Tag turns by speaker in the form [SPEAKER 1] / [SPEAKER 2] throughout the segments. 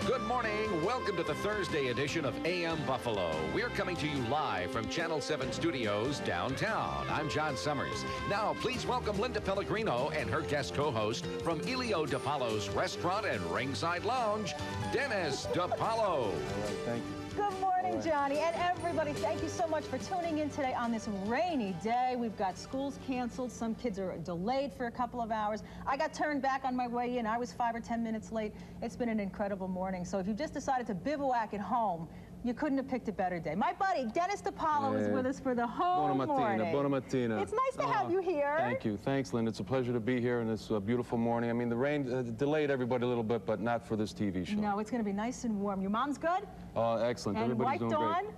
[SPEAKER 1] Good morning. Welcome to the Thursday edition of AM Buffalo. We're coming to you live from Channel 7 Studios downtown. I'm John Summers. Now, please welcome Linda Pellegrino and her guest co-host from DiPaolo's Restaurant and Ringside Lounge, Dennis DiPaolo.
[SPEAKER 2] All right, thank you.
[SPEAKER 3] Good morning, Johnny, and everybody. Thank you so much for tuning in today on this rainy day. We've got schools canceled. Some kids are delayed for a couple of hours. I got turned back on my way in. I was 5 or 10 minutes late. It's been an incredible morning. So if you just decided to bivouac at home, you couldn't have picked a better day. My buddy, Dennis DiPaolo, is with us for the whole morning.
[SPEAKER 2] Buona mattina.
[SPEAKER 3] It's nice to have you here.
[SPEAKER 2] Thank you. Thanks, Linda. It's a pleasure to be here on this beautiful morning. I mean, the rain delayed everybody a little bit, but not for this TV show.
[SPEAKER 3] No, it's going to be nice and warm. Your mom's good?
[SPEAKER 2] Excellent.
[SPEAKER 3] And
[SPEAKER 2] Everybody's doing
[SPEAKER 3] Dawn?
[SPEAKER 2] great.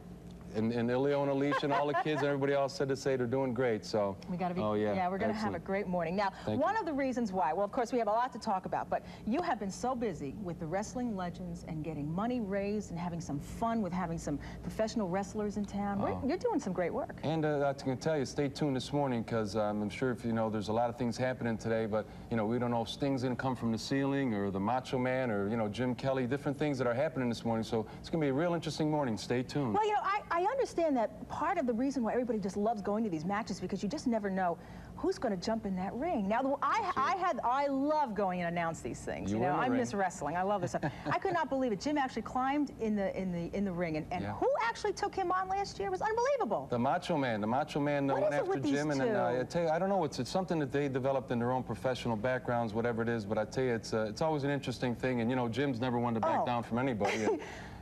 [SPEAKER 2] And Ilio and Alicia and all the kids and everybody else said to say they're doing great, so.
[SPEAKER 3] We got to be,
[SPEAKER 2] yeah,
[SPEAKER 3] we're going to have a great morning. Now, one of the reasons why, well, of course, we have a lot to talk about, but you have been so busy with the wrestling legends and getting money raised and having some fun with having some professional wrestlers in town. You're doing some great work.
[SPEAKER 2] And I can tell you, stay tuned this morning, because I'm sure if you know, there's a lot of things happening today, but, you know, we don't know if Sting's going to come from the ceiling or the Macho Man or, you know, Jim Kelly, different things that are happening this morning, so it's going to be a real interesting morning. Stay tuned.
[SPEAKER 3] Well, you know, I understand that part of the reason why everybody just loves going to these matches because you just never know who's going to jump in that ring. Now, I love going and announce these things. You know, I miss wrestling. I love this stuff. I could not believe it. Jim actually climbed in the ring, and who actually took him on last year? It was unbelievable.
[SPEAKER 2] The Macho Man. The Macho Man went after Jim, and I tell you, I don't know. It's something that they developed in their own professional backgrounds, whatever it is. But I tell you, it's always an interesting thing. And you know, Jim's never wanted to back down from anybody.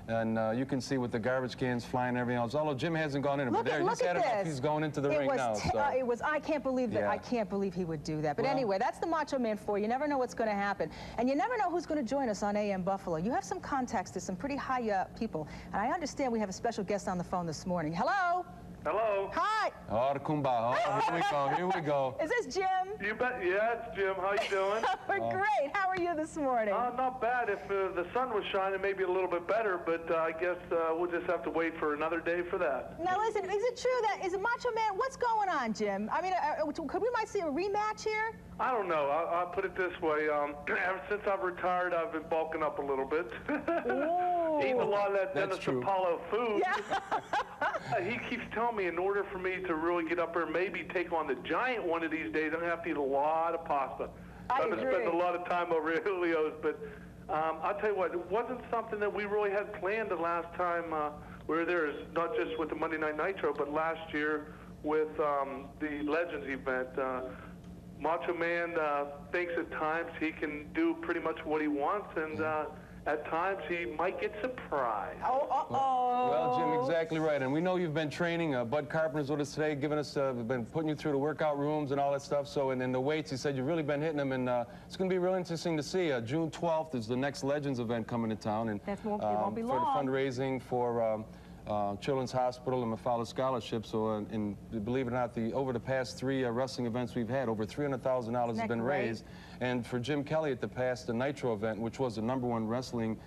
[SPEAKER 2] And you can see with the garbage cans flying and everything else. Although Jim hasn't gone in, but there, he's had enough. He's going into the ring now. So.
[SPEAKER 3] I can't believe that. I can't believe he would do that. But anyway, that's the Macho Man for you. You never know what's going to happen, and you never know who's going to join us on AM Buffalo. You have some contacts to some pretty high people, and I understand we have a special guest on the phone this morning. Hello.
[SPEAKER 4] Hello.
[SPEAKER 3] Hi.
[SPEAKER 2] Oh, here we go. Here we go.
[SPEAKER 3] Is this Jim?
[SPEAKER 4] You bet. Yeah, it's Jim. How you doing?
[SPEAKER 3] We're great. How are you this morning?
[SPEAKER 4] Not bad. If the sun was shining, maybe a little bit better, but I guess we'll just have to wait for another day for that.
[SPEAKER 3] Now, listen, is it true that, is it Macho Man? What's going on, Jim? I mean, could we might see a rematch here?
[SPEAKER 4] I don't know. I'll put it this way. Ever since I've retired, I've been bulking up a little bit. Eating a lot of that Dennis DiPaolo food. Yeah. He keeps telling me in order for me to really get up there and maybe take on the Giant one of these days, I'm going to have to eat a lot of pasta. I've been spending a lot of time over at Julio's, but I'll tell you what, it wasn't something that we really had planned the last time we were there, not just with the Monday Night Nitro, but last year with the Legends event. Macho Man thinks at times he can do pretty much what he wants, and at times he might get surprised.
[SPEAKER 2] Well, Jim, exactly right. And we know you've been training. Bud Carpenter's with us today, giving us, been putting you through the workout rooms and all that stuff. So, and then the weights, he said you've really been hitting them, and it's going to be real interesting to see. June 12th is the next Legends event coming to town, and
[SPEAKER 3] it won't be long.
[SPEAKER 2] For the fundraising for Children's Hospital and Mafala Scholarship. So, and believe it or not, over the past 3 wrestling events we've had, over $300,000 has been raised. And for Jim Kelly at the past Nitro event, which was the #1 wrestling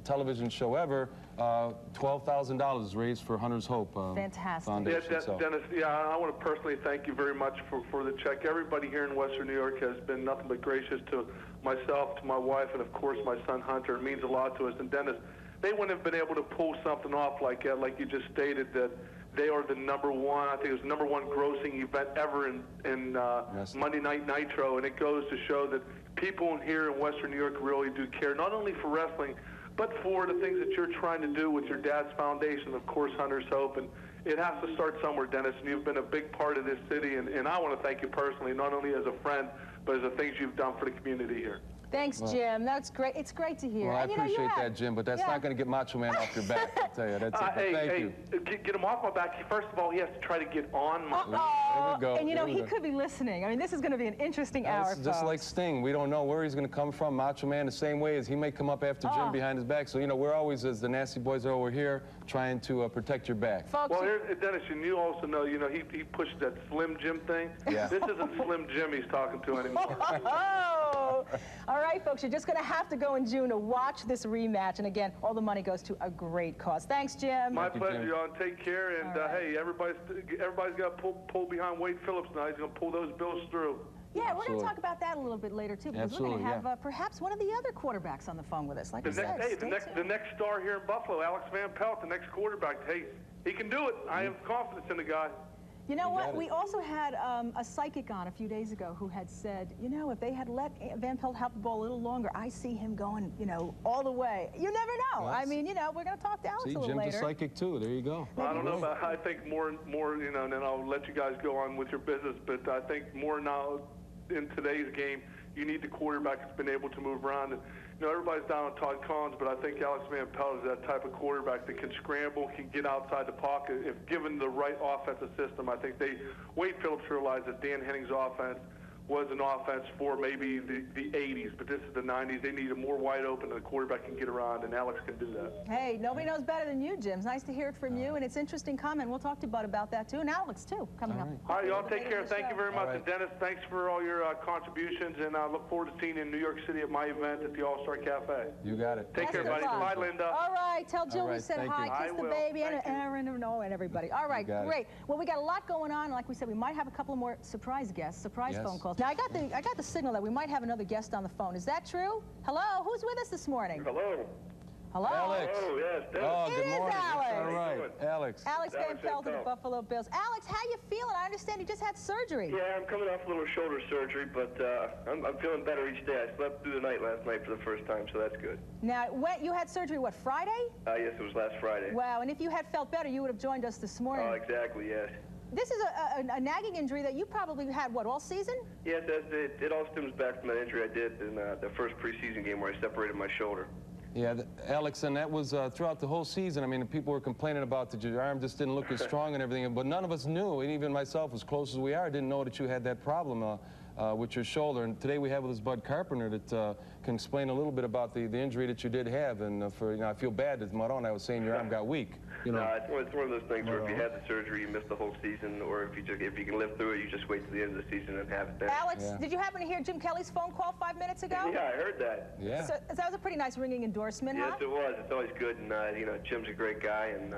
[SPEAKER 2] television show ever, $12,000 raised for Hunter's Hope
[SPEAKER 3] Fantastic.
[SPEAKER 2] Foundation.
[SPEAKER 4] Dennis, I want to personally thank you very much for the check. Everybody here in Western New York has been nothing but gracious to myself, to my wife, and of course my son Hunter. It means a lot to us. And Dennis, they wouldn't have been able to pull something off like that, like you just stated, that they are the #1, I think it was #1 grossing event ever in Monday Night Nitro, and it goes to show that people here in Western New York really do care, not only for wrestling, but for the things that you're trying to do with your dad's foundation, of course, Hunter's Hope. And it has to start somewhere, Dennis, and you've been a big part of this city, and I want to thank you personally, not only as a friend, but as the things you've done for the community here.
[SPEAKER 3] Thanks, Jim. That's great. It's great to hear.
[SPEAKER 2] Well, I appreciate that, Jim, but that's not going to get Macho Man off your back, I'll tell you. That's it. Thank you.
[SPEAKER 4] Get him off my back. First of all, he has to try to get on my back.
[SPEAKER 2] There we go.
[SPEAKER 3] And you know, he could be listening. I mean, this is going to be an interesting hour,
[SPEAKER 2] folks. Just like Sting. We don't know where he's going to come from. Macho Man, the same way as he may come up after Jim behind his back. So, you know, we're always, as the Nasty Boys are over here, trying to protect your back.
[SPEAKER 3] Folks,
[SPEAKER 4] well, here, Dennis, and you also know, he pushed that Slim Jim thing. Yeah. This isn't Slim Jim he's talking to anymore.
[SPEAKER 3] All right, folks, you're just going to have to go in June to watch this rematch. And again, all the money goes to a great cause. Thanks, Jim.
[SPEAKER 4] My pleasure, John. Take care. And, hey, everybody's got to pull behind Wade Phillips now. He's going to pull those Bills through.
[SPEAKER 3] Yeah, we're going to talk about that a little bit later, too, because we're going to have perhaps one of the other quarterbacks on the phone with us. Like I said,
[SPEAKER 4] the next star here in Buffalo, Alex Van Pelt, the next quarterback. Hey, he can do it. I have confidence in the guy.
[SPEAKER 3] You know what? We also had a psychic on a few days ago who had said, you know, if they had let Van Pelt have the ball a little longer, I see him going, you know, all the way. You never know. I mean, you know, we're going to talk to Alex a little later.
[SPEAKER 2] Jim's a psychic, too. There you go.
[SPEAKER 4] I don't know, but I think more, you know, and then I'll let you guys go on with your business, but I think more now in today's game, you need the quarterback that's been able to move around. And, you know, everybody's down on Todd Collins, but I think Alex Van Pelt is that type of quarterback that can scramble, can get outside the pocket. If given the right offensive system, I think Wade Phillips realized that Dan Henning's offense was an offense for maybe the 80s, but this is the 90s. They need a more wide open, and the quarterback can get around, and Alex can do that.
[SPEAKER 3] Hey, nobody knows better than you, Jim. It's nice to hear it from you, and it's an interesting comment. We'll talk to Bud about that, too, and Alex, too, coming up.
[SPEAKER 4] All right, y'all take care. Thank you very much. And Dennis, thanks for all your contributions, and I look forward to seeing you in New York City at my event at the All-Star Cafe.
[SPEAKER 2] You got it.
[SPEAKER 4] Take care, buddy. Bye, Linda.
[SPEAKER 3] All right, tell Jill we said hi, kiss the baby, and Aaron, and everybody. All right, great. Well, we got a lot going on. Like we said, we might have a couple of more surprise guests, phone calls. Now, I got the signal that we might have another guest on the phone. Is that true? Hello, who's with us this morning?
[SPEAKER 5] Hello.
[SPEAKER 3] Hello.
[SPEAKER 2] Alex.
[SPEAKER 5] Oh, yes, Dennis.
[SPEAKER 2] Oh, good morning.
[SPEAKER 3] Alex.
[SPEAKER 2] All right, Alex.
[SPEAKER 3] Alex Van Pelt of the Buffalo Bills. Alex, how you feeling? I understand you just had surgery.
[SPEAKER 5] Yeah, I'm coming off a little shoulder surgery, but I'm feeling better each day. I slept through the night last night for the first time, so that's good.
[SPEAKER 3] Now, you had surgery, what, Friday?
[SPEAKER 5] Yes, it was last Friday.
[SPEAKER 3] Wow, and if you had felt better, you would have joined us this morning.
[SPEAKER 5] Oh, exactly, yes.
[SPEAKER 3] This is a nagging injury that you probably had, what, all season?
[SPEAKER 5] Yes, it all stems back from that injury I did in the first preseason game where I separated my shoulder.
[SPEAKER 2] Yeah, Alex, and that was throughout the whole season. I mean, people were complaining about that your arm just didn't look as strong and everything, but none of us knew, and even myself, as close as we are, didn't know that you had that problem with your shoulder. And today we have with us Bud Carpenter that can explain a little bit about the injury that you did have. And I feel bad that Maron, I was saying your arm got weak. You know.
[SPEAKER 5] No, it's one of those things where if you had the surgery, you missed the whole season, or if you can live through it, you just wait till the end of the season and have it there.
[SPEAKER 3] Alex, did you happen to hear Jim Kelly's phone call 5 minutes ago?
[SPEAKER 5] Yeah, I heard that.
[SPEAKER 2] Yeah.
[SPEAKER 3] So that was a pretty nice ringing endorsement,
[SPEAKER 5] yes,
[SPEAKER 3] huh?
[SPEAKER 5] Yes, it was. It's always good, and you know, Jim's a great guy, and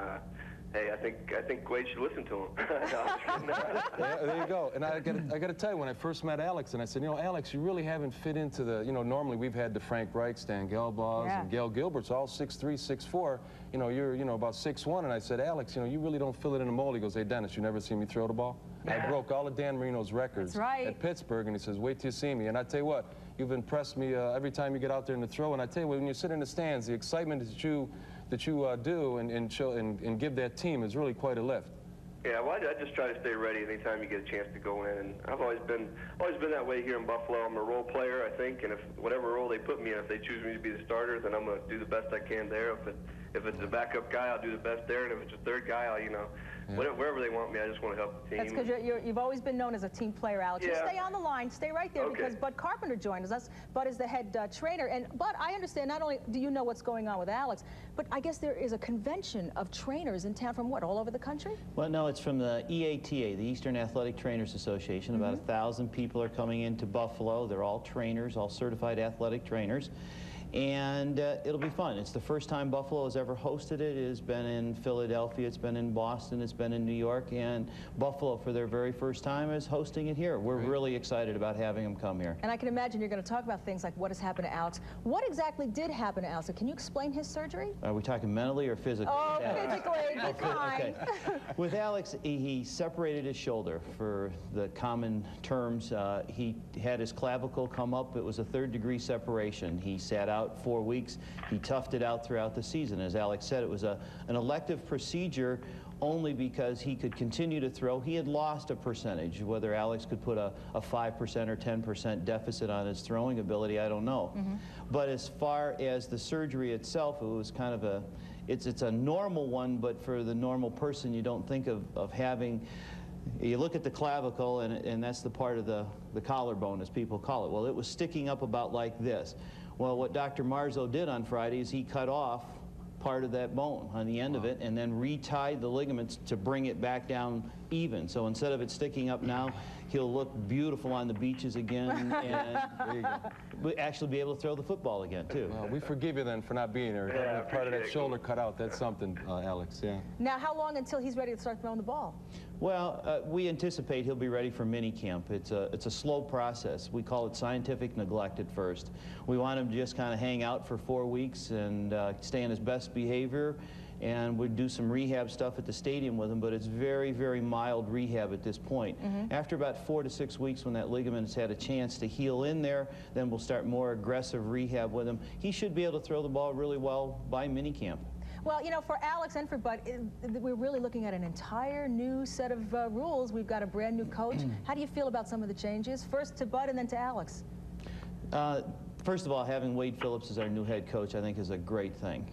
[SPEAKER 5] hey, I think Quaid should listen to him.
[SPEAKER 2] There you go. And I got to tell you, when I first met Alex, and I said, you know, Alex, you really haven't fit into the, you know, normally we've had the Frank Reich, Stan Gelbaugh, and Gail Gilbert's all 6'3", 6'4". You know, you're, you know, about 6'1", and I said, Alex, you know, you really don't fill it in the mold. He goes, hey, Dennis, you never see me throw the ball? I broke all of Dan Marino's records at Pittsburgh, and he says, wait till you see me. And I tell you what, you've impressed me every time you get out there in the throw. And I tell you, when you sit in the stands, the excitement that you do and give that team is really quite a lift.
[SPEAKER 5] Yeah, well, I just try to stay ready anytime you get a chance to go in, and I've always been that way here in Buffalo. I'm a role player, I think, and if whatever role they put me in, if they choose me to be the starter, then I'm going to do the best I can there. If it's a backup guy, I'll do the best there, and if it's a third guy, I'll, you know, wherever they want me, I just want to help the team.
[SPEAKER 3] That's because you've always been known as a team player, Alex. You stay on the line, stay right there, because Bud Carpenter joins us. Bud is the head trainer, and Bud, I understand not only do you know what's going on with Alex, but I guess there is a convention of trainers in town from what, all over the country?
[SPEAKER 6] Well, no, it's from the EATA, the Eastern Athletic Trainers Association. About 1,000 people are coming into Buffalo. They're all trainers, all certified athletic trainers. And it'll be fun. It's the first time Buffalo has ever hosted it. It has been in Philadelphia, it's been in Boston, it's been in New York, and Buffalo, for their very first time, is hosting it here. We're really excited about having them come here.
[SPEAKER 3] And I can imagine you're going to talk about things like what has happened to Alex. What exactly did happen to Alex? Can you explain his surgery?
[SPEAKER 6] Are we talking mentally or physically?
[SPEAKER 3] Oh, physically. Fine.
[SPEAKER 6] Okay. With Alex, he separated his shoulder. For the common terms, he had his clavicle come up. It was a 3rd-degree separation. He sat out 4 weeks. He toughed it out throughout the season. As Alex said, it was an elective procedure only because he could continue to throw. He had lost a percentage. Whether Alex could put a 5% or 10% deficit on his throwing ability, I don't know. But as far as the surgery itself, it was kind of it's a normal one, but for the normal person, you don't think of having. You look at the clavicle, and that's the part of the collarbone, as people call it. Well, it was sticking up about like this. Well, what Dr. Marzo did on Friday is he cut off part of that bone on the end of it and then retied the ligaments to bring it back down even. So instead of it sticking up now, he'll look beautiful on the beaches again, and we'll actually be able to throw the football again, too.
[SPEAKER 2] Well, we forgive you then for not being there.
[SPEAKER 5] Yeah,
[SPEAKER 2] Part of that shoulder cut out, that's something, Alex, yeah.
[SPEAKER 3] Now, how long until he's ready to start throwing the ball?
[SPEAKER 6] Well, we anticipate he'll be ready for minicamp. It's a slow process. We call it scientific neglect at first. We want him to just kind of hang out for 4 weeks and stay in his best behavior, and we'd do some rehab stuff at the stadium with him, but it's very, very mild rehab at this point. After about 4 to 6 weeks, when that ligament has had a chance to heal in there, then we'll start more aggressive rehab with him. He should be able to throw the ball really well by minicamp.
[SPEAKER 3] Well, you know, for Alex and for Bud, we're really looking at an entire new set of rules. We've got a brand new coach. How do you feel about some of the changes? First to Bud and then to Alex.
[SPEAKER 6] First of all, having Wade Phillips as our new head coach, I think, is a great thing.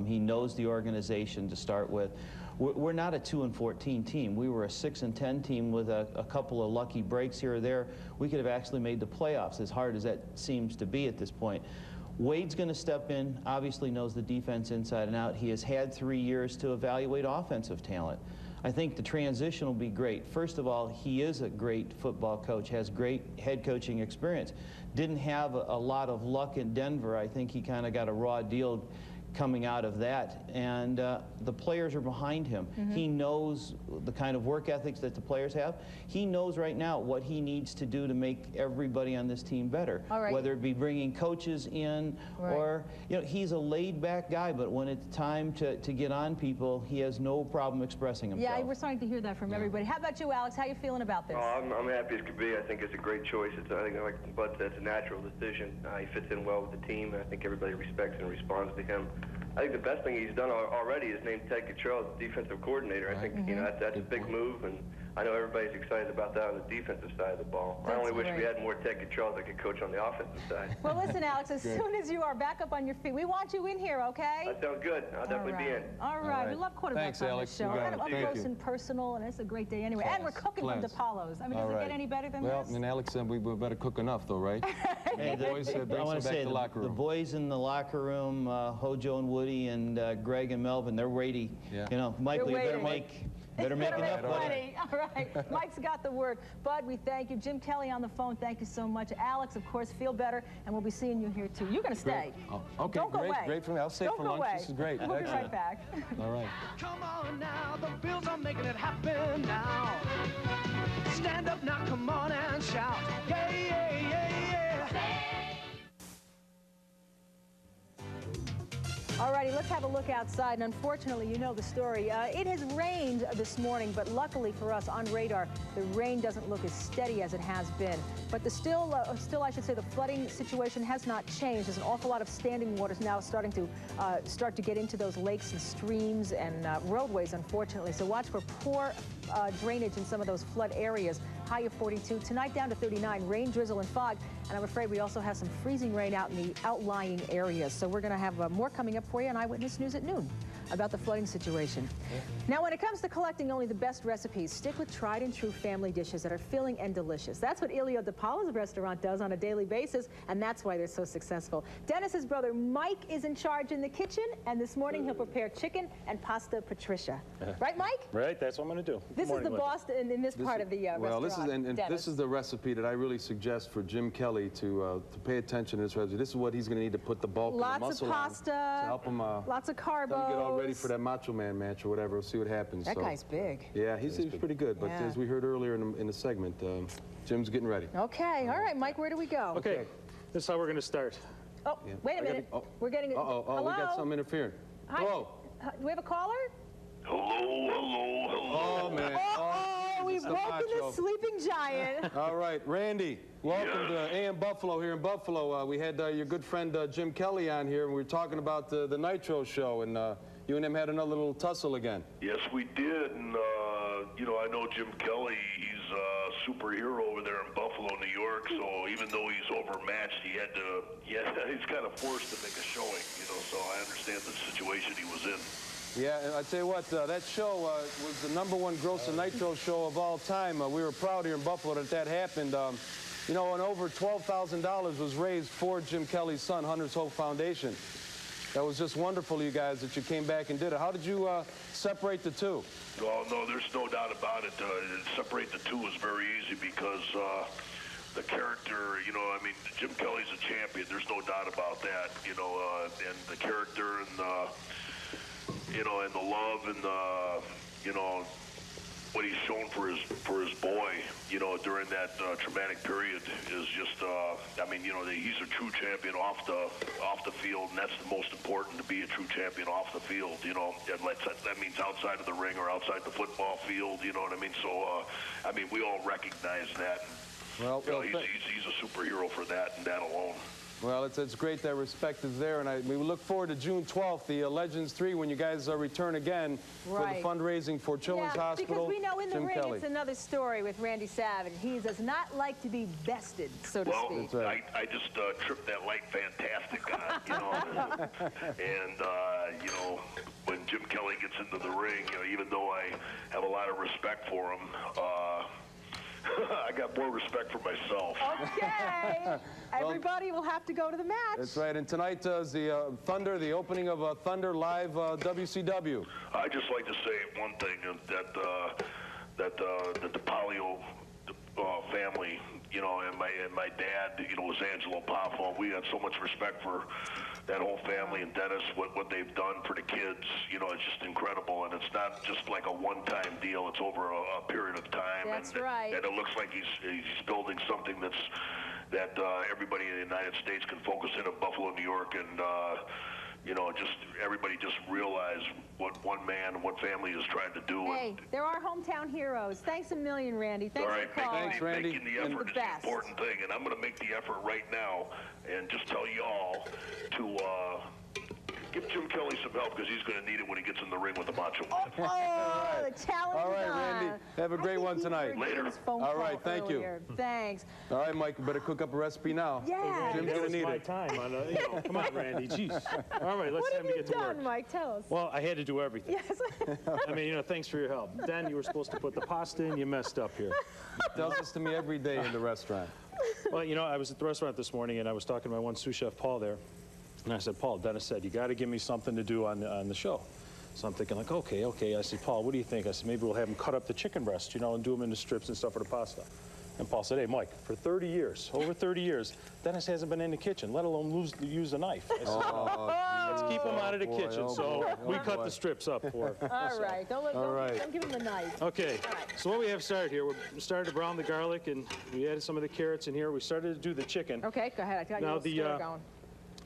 [SPEAKER 6] He knows the organization to start with. We're not a 2-14 team. We were a 6-10 team with a couple of lucky breaks here or there. We could have actually made the playoffs, as hard as that seems to be at this point. Wade's going to step in, obviously knows the defense inside and out. He has had 3 years to evaluate offensive talent. I think the transition will be great. First of all, he is a great football coach, has great head coaching experience. Didn't have a lot of luck in Denver. I think he kind of got a raw deal coming out of that, and the players are behind him. He knows the kind of work ethics that the players have. He knows right now what he needs to do to make everybody on this team better, whether it be bringing coaches in or, you know, he's a laid-back guy, but when it's time to get on people, he has no problem expressing himself.
[SPEAKER 3] Yeah, we're starting to hear that from everybody. How about you, Alex? How are you feeling about this?
[SPEAKER 5] Oh, I'm happy as could be. I think it's a great choice. I think, like Bud said, it's a natural decision. He fits in well with the team, and I think everybody respects and responds to him. I think the best thing he's done already is named Ted Cottrell as defensive coordinator. I think you know that's a big move, and I know everybody's excited about that on the defensive side of the ball. I only wish we had more Ted Cottrells that could coach on the offensive side.
[SPEAKER 3] Well, listen, Alex, as soon as you are back up on your feet, we want you in here, okay?
[SPEAKER 5] That sounds good. I'll definitely be in.
[SPEAKER 3] All right. We love quarterbacks on this show. Kind of up close and personal, and it's a great day anyway. And we're cooking from DiPaolo's. I mean, does it get any better than this?
[SPEAKER 2] Well, and Alex said we better cook enough, though, right?
[SPEAKER 6] Hey, the boys said I want to say the boys in the locker room, Hojo and Woody and Greg and Melvin, they're ready. You know, Michael, you better make enough money.
[SPEAKER 3] All right. Mike's got the word. Bud, we thank you. Jim Kelly on the phone, thank you so much. Alex, of course, feel better, and we'll be seeing you here, too. You're going to stay.
[SPEAKER 2] Okay,
[SPEAKER 3] Don't go away.
[SPEAKER 2] Great for me. I'll stay for lunch. This is great.
[SPEAKER 3] We'll be right back.
[SPEAKER 2] All right.
[SPEAKER 7] Come on now, the Bills are making it happen now. Stand up now, come on and shout. Yeah, yeah, yeah, yeah.
[SPEAKER 3] Alrighty, let's have a look outside, and unfortunately, you know the story. It has rained this morning, but luckily for us on radar, the rain doesn't look as steady as it has been. But still, I should say, the flooding situation has not changed. There's an awful lot of standing waters now starting to get into those lakes and streams and roadways, unfortunately. So watch for poor drainage in some of those flood areas. High of 42. Tonight down to 39. Rain, drizzle, and fog. And I'm afraid we also have some freezing rain out in the outlying areas. So we're going to have more coming up for you on Eyewitness News at noon about the flooding situation. Now, when it comes to collecting only the best recipes, stick with tried and true family dishes that are filling and delicious. That's what Linda Pellegrino's restaurant does on a daily basis, and that's why they're so successful. Dennis's brother Mike is in charge in the kitchen, and this morning he'll prepare chicken and pasta Patricia. Right, Mike?
[SPEAKER 8] Right, that's what I'm going to do.
[SPEAKER 3] This is the boss in this part of the restaurant.
[SPEAKER 2] Well, this is the recipe that I really suggest for Jim Kelly to pay attention to this recipe. This is what he's going to need to put the bulk of the muscle
[SPEAKER 3] lots of pasta,
[SPEAKER 2] to help him,
[SPEAKER 3] lots of carbs.
[SPEAKER 2] Get all ready for that Macho Man match or whatever. We'll see what happens.
[SPEAKER 3] That guy's big.
[SPEAKER 2] Yeah, he's pretty good. But as we heard earlier in the segment, Jim's getting ready.
[SPEAKER 3] Okay. All right, Mike, where do we go?
[SPEAKER 8] Okay. This is how we're going to start.
[SPEAKER 3] Oh, wait a minute. We're getting it.
[SPEAKER 2] Hello? We got something interfering.
[SPEAKER 3] Hi.
[SPEAKER 2] Hello?
[SPEAKER 3] Do we have a caller?
[SPEAKER 2] Oh, man.
[SPEAKER 3] We've woken the sleeping giant.
[SPEAKER 2] All right, Randy, welcome to AM Buffalo here in Buffalo. We had your good friend Jim Kelly on here, and we were talking about the Nitro show, and you and him had another little tussle again.
[SPEAKER 9] Yes, we did, and you know, I know Jim Kelly, he's a superhero over there in Buffalo, New York, so even though he's overmatched, he's kind of forced to make a showing, you know, so I understand the situation he was in.
[SPEAKER 2] Yeah, and I tell you what, that show was the #1 grossing Nitro show of all time. We were proud here in Buffalo that happened. You know, and over $12,000 was raised for Jim Kelly's son, Hunter's Hope Foundation. That was just wonderful, you guys, that you came back and did it. How did you separate the two?
[SPEAKER 9] Well, no, there's no doubt about it. Separate the two was very easy because the character, you know, I mean, Jim Kelly's a champion. There's no doubt about that, you know, and the character and, you know, and the love and you know, what he's shown for his boy, you know, during that traumatic period is just, I mean, you know, he's a true champion off the field, and that's the most important, to be a true champion off the field, you know. That means outside of the ring or outside the football field, you know what I mean? So, I mean, we all recognize that.
[SPEAKER 2] Well,
[SPEAKER 9] you know, he's a superhero for that and that alone.
[SPEAKER 2] Well, it's great that respect is there, and we look forward to June 12th, the Legends 3, when you guys return again for the fundraising for Children's Hospital.
[SPEAKER 3] Because we know in the
[SPEAKER 2] Jim
[SPEAKER 3] ring
[SPEAKER 2] Kelly.
[SPEAKER 3] it's another story with Randy Savage. He does not like to be bested, so to speak.
[SPEAKER 9] Well, I just tripped that light fantastic on, you know, and, you know, when Jim Kelly gets into the ring, you know, even though I have a lot of respect for him, I got more respect for myself.
[SPEAKER 3] Okay. Everybody will have to go to the match.
[SPEAKER 2] That's right. And tonight is the Thunder, the opening of Thunder Live WCW.
[SPEAKER 9] I'd just like to say one thing, that the DiPaolo family, you know, and my dad, you know, was Angelo Poffo. We had so much respect for that whole family, and Dennis, what they've done for the kids, you know, it's just incredible. And it's not just like a one-time deal. It's over a period of time.
[SPEAKER 3] That's right.
[SPEAKER 9] And it looks like he's building something that everybody in the United States can focus in Buffalo, New York, and you know, just everybody just realize what one man and what family is trying to do.
[SPEAKER 3] Hey, there are hometown heroes. Thanks a million, Randy. Thanks
[SPEAKER 9] all right,
[SPEAKER 3] for calling.
[SPEAKER 2] Thanks, Randy.
[SPEAKER 9] Making the effort is the important thing, and I'm going to make the effort right now and just tell y'all to give Jim Kelly some help, because he's going to need it when he gets in the ring with the Macho.
[SPEAKER 3] Oh, the challenge.
[SPEAKER 2] All right, Randy. Have a great one tonight.
[SPEAKER 9] Later.
[SPEAKER 2] All right, thank you.
[SPEAKER 3] Thanks.
[SPEAKER 2] All right, Mike, you better cook up a recipe now.
[SPEAKER 3] Yeah.
[SPEAKER 2] Jim's going to need it.
[SPEAKER 8] Time on, you know, come on, Randy. Jeez. All right, let's time to get to work.
[SPEAKER 3] What have you done, Mike? Tell us.
[SPEAKER 8] Well, I had to do everything.
[SPEAKER 3] Yes.
[SPEAKER 8] I mean, you know, thanks for your help. Then you were supposed to put the pasta in. You messed up here.
[SPEAKER 2] He tells this to me every day in the restaurant.
[SPEAKER 8] Well, you know, I was at the restaurant this morning, and I was talking to my one sous chef, Paul, there. And I said, Paul, Dennis said, you got to give me something to do on the show. So I'm thinking, like, okay. I said, Paul, what do you think? I said, maybe we'll have him cut up the chicken breast, you know, and do them into strips and stuff for the pasta. And Paul said, hey, Mike, for 30 years, over 30 years, Dennis hasn't been in the kitchen, let alone use a knife. I said, let's keep him out of the kitchen. So we cut the strips up for him.
[SPEAKER 3] All right. Don't give him the knife.
[SPEAKER 8] Okay. So what we have started here, we started to brown the garlic, and we added some of the carrots in here. We started to do the chicken.
[SPEAKER 3] Okay, go ahead. I got
[SPEAKER 8] now
[SPEAKER 3] you going.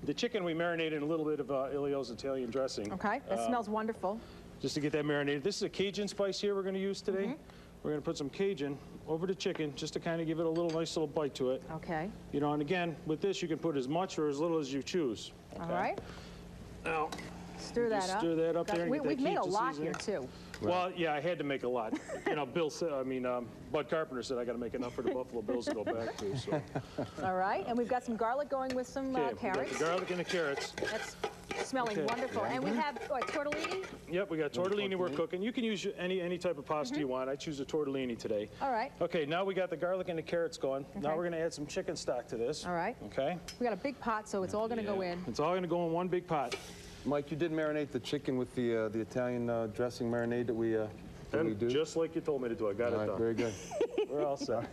[SPEAKER 8] The chicken we marinated in a little bit of Ilio's Italian dressing.
[SPEAKER 3] Okay, that smells wonderful.
[SPEAKER 8] Just to get that marinated. This is a Cajun spice here we're going to use today. We're going to put some Cajun over the chicken just to kind of give it a nice little bite to it.
[SPEAKER 3] Okay.
[SPEAKER 8] You know, and again, with this you can put as much or as little as you choose. Okay?
[SPEAKER 3] All right.
[SPEAKER 8] Now,
[SPEAKER 3] stir that up.
[SPEAKER 8] Stir that up there.
[SPEAKER 3] We've made a lot here too.
[SPEAKER 8] Well, yeah, I had to make a lot. You know, Bud Carpenter said I got to make enough for the Buffalo Bills to go back to. So.
[SPEAKER 3] All right, and we've got some garlic going with some carrots.
[SPEAKER 8] We got the garlic and the carrots.
[SPEAKER 3] That's smelling wonderful. And we have tortellini.
[SPEAKER 8] Yep, we got tortellini we're cooking. You can use any type of pasta you want. I choose a tortellini today.
[SPEAKER 3] All right.
[SPEAKER 8] Okay, now we got the garlic and the carrots going. Okay. Now we're going to add some chicken stock to this.
[SPEAKER 3] All right.
[SPEAKER 8] Okay.
[SPEAKER 3] We got a big pot, so it's all going to go in.
[SPEAKER 8] It's all going to go in one big pot.
[SPEAKER 2] Mike, you did marinate the chicken with the Italian dressing marinade that we do?
[SPEAKER 8] Just like you told me to do. I got it done.
[SPEAKER 2] Very good.
[SPEAKER 8] We're all set.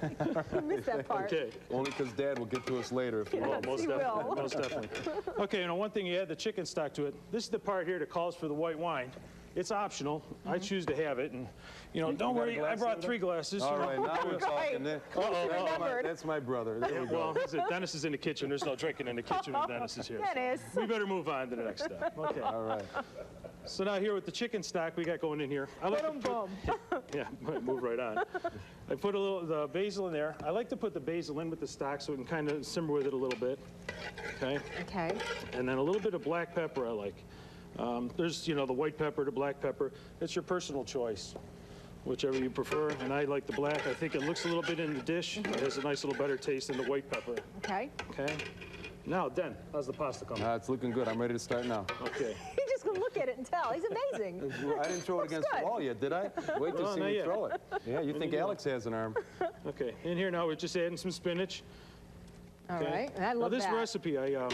[SPEAKER 3] You missed that part.
[SPEAKER 8] Okay.
[SPEAKER 2] Only because Dad will get to us later. If
[SPEAKER 8] Most definitely. Okay, you know, one thing, you add the chicken stock to it. This is the part here that calls for the white wine. It's optional. I choose to have it, and you know, don't worry. I brought 3 glasses.
[SPEAKER 2] All right, now we're talking. That's my brother. There we go.
[SPEAKER 8] Well, Dennis is in the kitchen. There's no drinking in the kitchen when Dennis is here.
[SPEAKER 3] Dennis.
[SPEAKER 8] So we better move on to the next step. Okay.
[SPEAKER 2] All right.
[SPEAKER 8] So now here with the chicken stock we got going in here. I like to put, yeah, move right on. I put a little the basil in there. I like to put the basil in with the stock so it can kind of simmer with it a little bit. Okay.
[SPEAKER 3] Okay.
[SPEAKER 8] And then a little bit of black pepper I like. There's, you know, the white pepper, the black pepper. It's your personal choice, whichever you prefer. And I like the black. I think it looks a little bit in the dish. It has a nice little better taste than the white pepper.
[SPEAKER 3] Okay.
[SPEAKER 8] Okay. Now, Den, how's the pasta coming?
[SPEAKER 2] It's looking good. I'm ready to start now.
[SPEAKER 8] Okay.
[SPEAKER 3] He's just going to look at it and tell. He's amazing.
[SPEAKER 2] I didn't throw it against the wall yet, did I? Wait to see me throw it. Yeah, you think Alex has an arm.
[SPEAKER 8] Okay. In here now, we're just adding some spinach.
[SPEAKER 3] All right. I love
[SPEAKER 8] this
[SPEAKER 3] that.
[SPEAKER 8] recipe, I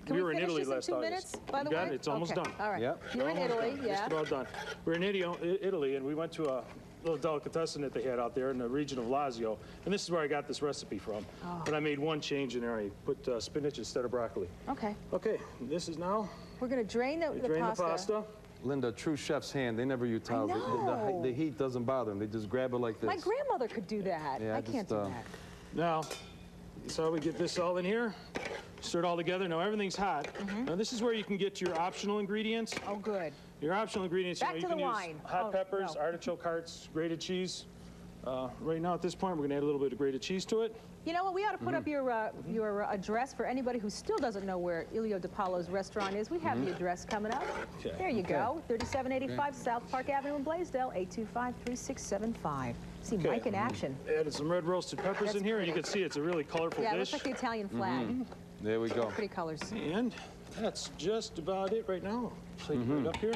[SPEAKER 8] we were in Italy last
[SPEAKER 3] in 2
[SPEAKER 8] August.
[SPEAKER 3] minutes, by the way?
[SPEAKER 8] It's almost done.
[SPEAKER 3] All right.
[SPEAKER 2] Yep.
[SPEAKER 3] You're in Italy, yeah.
[SPEAKER 8] Just about done. We're in Italy, and we went to a little delicatessen that they had out there in the region of Lazio, and this is where I got this recipe from.
[SPEAKER 3] Oh.
[SPEAKER 8] But I made one change in there. I put spinach instead of broccoli.
[SPEAKER 3] Okay.
[SPEAKER 8] Okay, this is now.
[SPEAKER 3] We're going to drain the pasta.
[SPEAKER 2] Linda, true chef's hand, they never use towels. The heat doesn't bother them. They just grab it like this.
[SPEAKER 3] My grandmother could do that.
[SPEAKER 2] Yeah,
[SPEAKER 3] I can't do that.
[SPEAKER 8] Now, so we get this all in here, stir it all together. Now everything's hot. Now this is where you can get your optional ingredients.
[SPEAKER 3] Oh, good.
[SPEAKER 8] Your optional ingredients,
[SPEAKER 3] Back
[SPEAKER 8] you
[SPEAKER 3] to
[SPEAKER 8] can
[SPEAKER 3] the
[SPEAKER 8] use
[SPEAKER 3] wine.
[SPEAKER 8] hot peppers, artichoke hearts, grated cheese. Right now at this point, we're gonna add a little bit of grated cheese to it.
[SPEAKER 3] You know what? We ought to put up your address for anybody who still doesn't know where Elio DiPaolo's restaurant is. We have the address coming up.
[SPEAKER 8] Okay.
[SPEAKER 3] There you go. 3785 South Park Avenue in Blaisdell, 825-3675. See Mike in action.
[SPEAKER 8] Added some red roasted peppers in here, and you can see it's a really colorful
[SPEAKER 3] Yeah, it
[SPEAKER 8] dish.
[SPEAKER 3] looks like the Italian flag.
[SPEAKER 2] There we go.
[SPEAKER 3] Pretty colors.
[SPEAKER 8] And that's just about it right now. Plate right up here.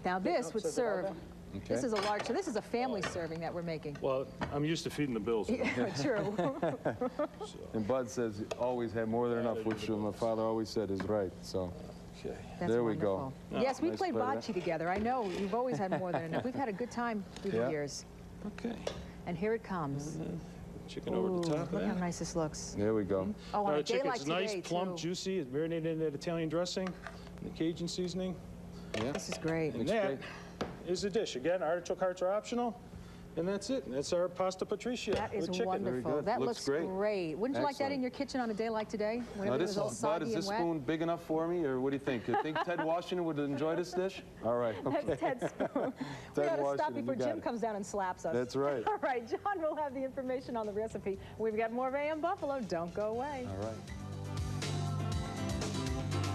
[SPEAKER 3] Now this would serve.
[SPEAKER 2] Okay.
[SPEAKER 3] This is a large. So this is a family serving that we're making.
[SPEAKER 8] Well, I'm used to feeding the Bills.
[SPEAKER 3] True.
[SPEAKER 2] And Bud says always have more than enough, which my father always said is right. So
[SPEAKER 8] Okay.
[SPEAKER 3] That's
[SPEAKER 2] there we
[SPEAKER 3] wonderful.
[SPEAKER 2] go.
[SPEAKER 3] Yes, we
[SPEAKER 2] Nice
[SPEAKER 3] played
[SPEAKER 2] plate of
[SPEAKER 3] bocce together. I know you've always had more than enough. We've had a good time through the years.
[SPEAKER 8] Okay.
[SPEAKER 3] And here it comes.
[SPEAKER 8] Chicken over the top of
[SPEAKER 3] Look how
[SPEAKER 8] that.
[SPEAKER 3] nice this looks.
[SPEAKER 2] there we go.
[SPEAKER 3] Oh, on a
[SPEAKER 8] The
[SPEAKER 3] day like
[SPEAKER 8] chicken's nice,
[SPEAKER 3] today,
[SPEAKER 8] plump,
[SPEAKER 3] too.
[SPEAKER 8] juicy. It's marinated in that Italian dressing, the Cajun seasoning.
[SPEAKER 2] Yeah.
[SPEAKER 3] This is great.
[SPEAKER 8] And that is the dish. Again, artichoke hearts are optional. And that's it. That's our pasta patricia
[SPEAKER 3] That is
[SPEAKER 8] with chicken.
[SPEAKER 3] wonderful.
[SPEAKER 2] good.
[SPEAKER 3] That
[SPEAKER 2] Looks
[SPEAKER 3] looks
[SPEAKER 2] great.
[SPEAKER 3] Wouldn't you like that
[SPEAKER 2] Excellent.
[SPEAKER 3] in your kitchen on a day like today? When
[SPEAKER 2] Now
[SPEAKER 3] everything
[SPEAKER 2] this
[SPEAKER 3] was all
[SPEAKER 2] is Bud.
[SPEAKER 3] soggy
[SPEAKER 2] Is this
[SPEAKER 3] and wet?
[SPEAKER 2] spoon big enough for me, or what do you think? You think Ted Washington would enjoy this dish? All right. Okay.
[SPEAKER 3] That's Ted's spoon. We
[SPEAKER 2] Ted
[SPEAKER 3] got to stop
[SPEAKER 2] Washington,
[SPEAKER 3] before
[SPEAKER 2] you got
[SPEAKER 3] Jim
[SPEAKER 2] it.
[SPEAKER 3] comes down and slaps us.
[SPEAKER 2] That's right.
[SPEAKER 3] All right, John will have the information on the recipe. We've got more of AM Buffalo. Don't go away.
[SPEAKER 2] All right.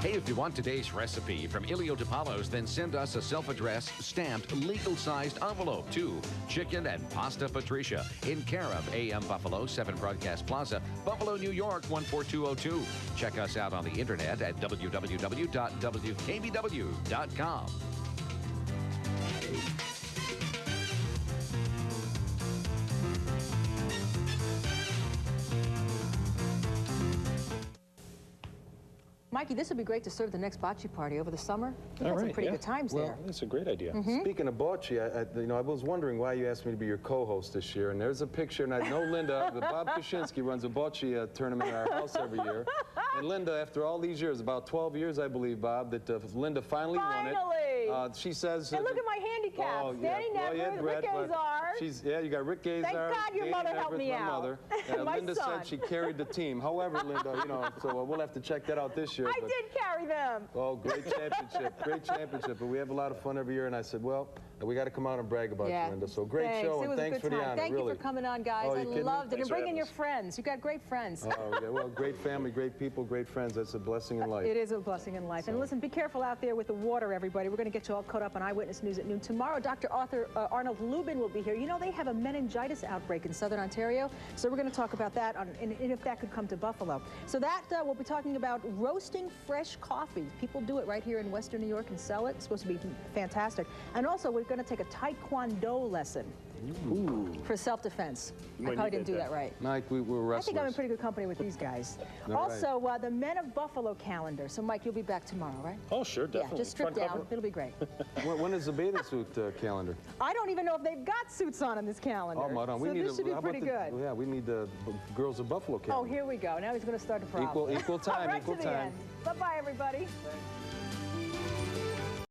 [SPEAKER 1] Hey, if you want today's recipe from Elio DiPaolo's, then send us a self-addressed, stamped, legal-sized envelope to Chicken and Pasta Patricia in care of AM Buffalo, 7 Broadcast Plaza, Buffalo, New York, 14202. Check us out on the internet at www.WKBW.com.
[SPEAKER 3] Mikey, this would be great to serve the next bocce party over the summer. We've had some pretty good times
[SPEAKER 2] Well,
[SPEAKER 3] there.
[SPEAKER 8] That's a great idea.
[SPEAKER 2] Speaking of bocce, I was wondering why you asked me to be your co-host this year, and there's a picture, and I know Linda, Bob Kaczynski runs a bocce tournament in our house every year. And Linda, after all these years, about 12 years, I believe, Bob, that Linda finally won it. She says...
[SPEAKER 3] And look at my handicaps.
[SPEAKER 2] Oh,
[SPEAKER 3] Danny Nevers, Rick Azar.
[SPEAKER 2] Yeah, you got Rick Azar.
[SPEAKER 3] Thank God your
[SPEAKER 2] Danny
[SPEAKER 3] mother helped
[SPEAKER 2] Nevers,
[SPEAKER 3] me
[SPEAKER 2] my
[SPEAKER 3] out.
[SPEAKER 2] mother.
[SPEAKER 3] My
[SPEAKER 2] Linda
[SPEAKER 3] son.
[SPEAKER 2] said she carried the team. However, Linda, you know, so we'll have to check that out this year.
[SPEAKER 3] I did carry them.
[SPEAKER 2] Oh, great championship, great championship. But we have a lot of fun every year, and I said, well, we got to come out and brag about you, Linda. So great show,
[SPEAKER 3] It
[SPEAKER 2] and
[SPEAKER 3] was
[SPEAKER 2] thanks
[SPEAKER 3] a
[SPEAKER 2] for
[SPEAKER 3] good
[SPEAKER 2] the
[SPEAKER 3] time.
[SPEAKER 2] honor,
[SPEAKER 3] Thank
[SPEAKER 2] really.
[SPEAKER 3] you for coming on, guys.
[SPEAKER 2] Oh,
[SPEAKER 3] I
[SPEAKER 2] you kidding me?
[SPEAKER 3] loved it.
[SPEAKER 8] Thanks
[SPEAKER 3] And
[SPEAKER 8] for
[SPEAKER 3] bringing
[SPEAKER 8] having
[SPEAKER 3] your
[SPEAKER 8] us.
[SPEAKER 3] friends. You got great friends.
[SPEAKER 2] Oh, yeah, well, great family, great people, great friends. That's a blessing in life.
[SPEAKER 3] It is a blessing in life. And listen, be careful out there with the water, everybody. We're going to get you all caught up on Eyewitness News at noon. Tomorrow, Dr. Arnold Lubin will be here. You know, they have a meningitis outbreak in southern Ontario, so we're going to talk about that and if that could come to Buffalo. So that we'll be talking about roasting fresh coffee. People do it right here in Western New York and sell it. It's supposed to be fantastic. And also, we're going to take a Taekwondo lesson.
[SPEAKER 2] Ooh.
[SPEAKER 3] For self-defense. I
[SPEAKER 8] might
[SPEAKER 3] probably
[SPEAKER 8] need
[SPEAKER 3] didn't do
[SPEAKER 8] that.
[SPEAKER 3] that right.
[SPEAKER 2] Mike, we were wrestlers.
[SPEAKER 3] I think I'm in pretty good company with these guys.
[SPEAKER 2] All
[SPEAKER 3] Also, the Men of Buffalo calendar. So, Mike, you'll be back tomorrow, right?
[SPEAKER 8] Oh, sure, definitely.
[SPEAKER 3] Yeah, just strip
[SPEAKER 8] Front
[SPEAKER 3] down.
[SPEAKER 8] cover.
[SPEAKER 3] It'll be great.
[SPEAKER 2] When is the bathing suit calendar?
[SPEAKER 3] I don't even know if they've got suits on in this calendar.
[SPEAKER 2] Oh, hold on.
[SPEAKER 3] So this should be
[SPEAKER 2] how about
[SPEAKER 3] pretty good.
[SPEAKER 2] Yeah, we need the Girls of Buffalo calendar.
[SPEAKER 3] Oh, here we go. Now he's going to start a problem.
[SPEAKER 2] Equal time,
[SPEAKER 3] Right
[SPEAKER 2] equal
[SPEAKER 3] to the
[SPEAKER 2] time.
[SPEAKER 3] end. Bye-bye, everybody.